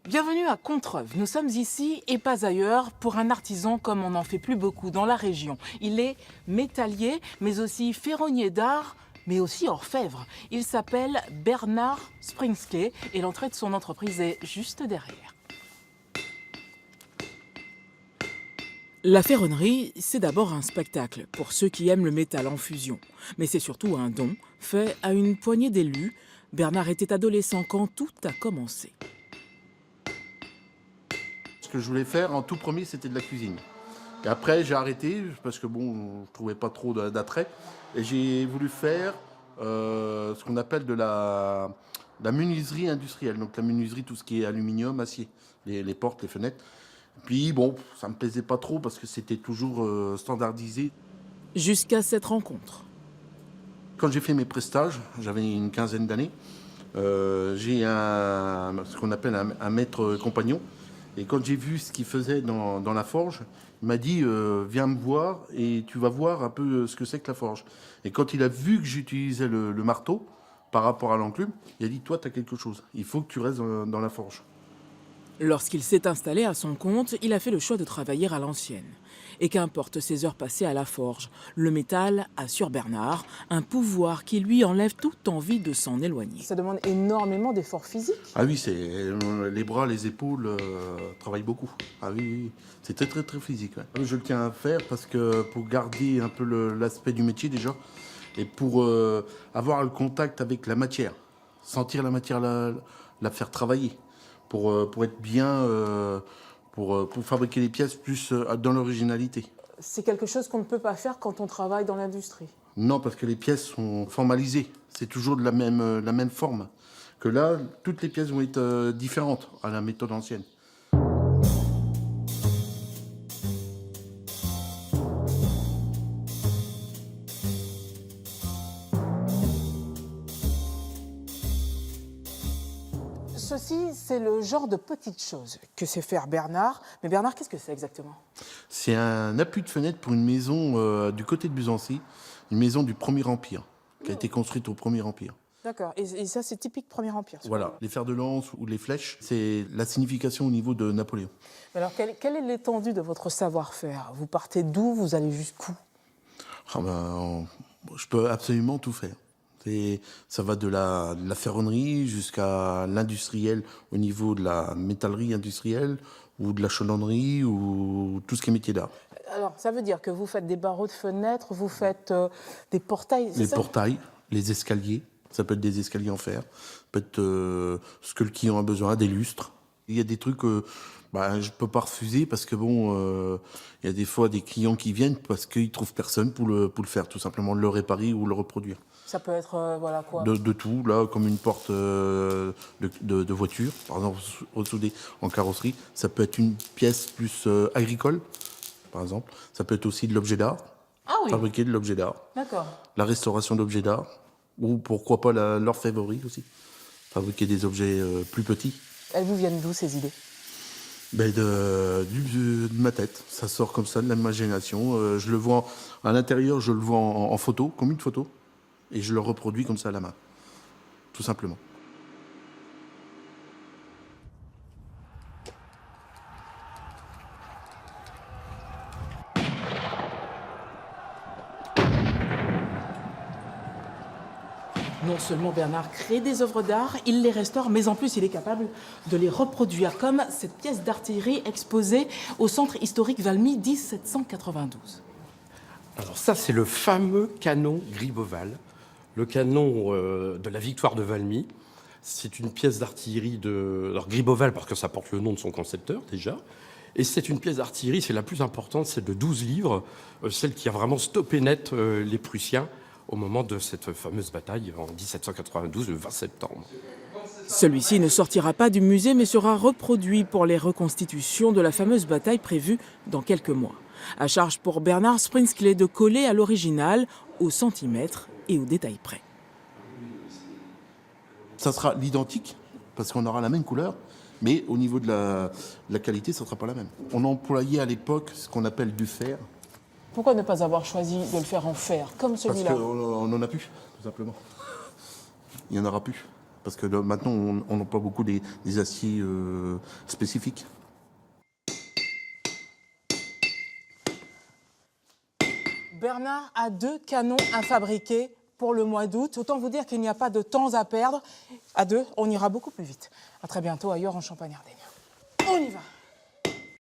Bienvenue à Contreuve. Nous sommes ici et pas ailleurs pour un artisan comme on n'en fait plus beaucoup dans la région. Il est métallier, mais aussi ferronnier d'art, mais aussi orfèvre. Il s'appelle Bernard Springsley et l'entrée de son entreprise est juste derrière. La ferronnerie, c'est d'abord un spectacle pour ceux qui aiment le métal en fusion. Mais c'est surtout un don fait à une poignée d'élus. Bernard était adolescent quand tout a commencé. Ce que je voulais faire en tout premier, c'était de la cuisine. Et après, j'ai arrêté parce que bon, je trouvais pas trop d'attrait. Et j'ai voulu faire ce qu'on appelle de la menuiserie industrielle. Donc la menuiserie, tout ce qui est aluminium, acier, les portes, les fenêtres. Puis bon, ça me plaisait pas trop parce que c'était toujours standardisé. Jusqu'à cette rencontre. Quand j'ai fait mes prestages, j'avais une quinzaine d'années. J'ai ce qu'on appelle un maître compagnon. Et quand j'ai vu ce qu'il faisait dans la forge, il m'a dit viens me voir et tu vas voir un peu ce que c'est que la forge. Et quand il a vu que j'utilisais le marteau par rapport à l'enclume, il a dit toi tu as quelque chose, il faut que tu restes dans la forge. Lorsqu'il s'est installé à son compte, il a fait le choix de travailler à l'ancienne. Et qu'importe ses heures passées à la forge, le métal a sur Bernard un pouvoir qui lui enlève toute envie de s'en éloigner. Ça demande énormément d'efforts physiques. Ah oui, c'est les bras, les épaules travaillent beaucoup. Ah oui, oui. C'est très très très physique. Ouais. Je le tiens à faire parce que pour garder un peu l'aspect du métier déjà et pour avoir le contact avec la matière, sentir la matière, la faire travailler pour être bien, pour fabriquer les pièces plus dans l'originalité. C'est quelque chose qu'on ne peut pas faire quand on travaille dans l'industrie. Non, parce que les pièces sont formalisées. C'est toujours de la même forme. Que là, toutes les pièces vont être différentes à la méthode ancienne. Ceci, c'est le genre de petites choses que sait faire Bernard. Mais Bernard, qu'est-ce que c'est exactement? C'est un appui de fenêtre pour une maison du côté de Buzancy, une maison du Premier Empire, qui a été construite au Premier Empire. D'accord, et ça, c'est typique Premier Empire. Voilà, les fers de lance ou les flèches, c'est la signification au niveau de Napoléon. Alors, quelle est l'étendue de votre savoir-faire? Vous partez d'où? Vous allez jusqu'où? Je peux absolument tout faire. Ça va de la ferronnerie jusqu'à l'industriel au niveau de la métallerie industrielle ou de la chaudronnerie ou tout ce qui est métier d'art. Alors, ça veut dire que vous faites des barreaux de fenêtres, vous faites des portails, c'est Les ça? portails, les escaliers, ça peut être des escaliers en fer, ça peut être ce que le client a besoin, des lustres. Il y a des trucs que je ne peux pas refuser parce que il y a des fois des clients qui viennent parce qu'ils ne trouvent personne pour le faire, tout simplement le réparer ou le reproduire. Ça peut être, voilà quoi. De tout, là, comme une porte de voiture, par exemple, soudée en carrosserie. Ça peut être une pièce plus agricole, par exemple. Ça peut être aussi de l'objet d'art. Ah oui. Fabriquer de l'objet d'art. D'accord. La restauration d'objets d'art. Ou pourquoi pas l'orfèvrerie aussi. Fabriquer des objets plus petits. Elles vous viennent d'où, ces idées? De ma tête. Ça sort comme ça, de l'imagination. Je le vois à l'intérieur, je le vois en photo, comme une photo. Et je le reproduis comme ça à la main, tout simplement. Non seulement Bernard crée des œuvres d'art, il les restaure, mais en plus il est capable de les reproduire, comme cette pièce d'artillerie exposée au centre historique Valmy 1792. Alors ça, c'est le fameux canon Gribeauval, le canon de la victoire de Valmy. C'est une pièce d'artillerie de... Alors Gribeauval, parce que ça porte le nom de son concepteur, déjà. Et c'est une pièce d'artillerie, c'est la plus importante, c'est de 12 livres, celle qui a vraiment stoppé net les Prussiens au moment de cette fameuse bataille en 1792, le 20 septembre. Celui-ci ne sortira pas du musée, mais sera reproduit pour les reconstitutions de la fameuse bataille prévue dans quelques mois. À charge pour Bernard Springsley de coller à l'original, au centimètre et au détail près. Ça sera l'identique, parce qu'on aura la même couleur, mais au niveau de la qualité, ça ne sera pas la même. On employait à l'époque ce qu'on appelle du fer. Pourquoi ne pas avoir choisi de le faire en fer, comme celui-là? Parce qu'on n'en a plus, tout simplement. Il n'y en aura plus. Parce que là, maintenant, on n'emploie beaucoup des aciers spécifiques. Bernard a 2 canons à fabriquer pour le mois d'août. Autant vous dire qu'il n'y a pas de temps à perdre. À 2, on ira beaucoup plus vite. À très bientôt ailleurs en Champagne-Ardenne. On y va.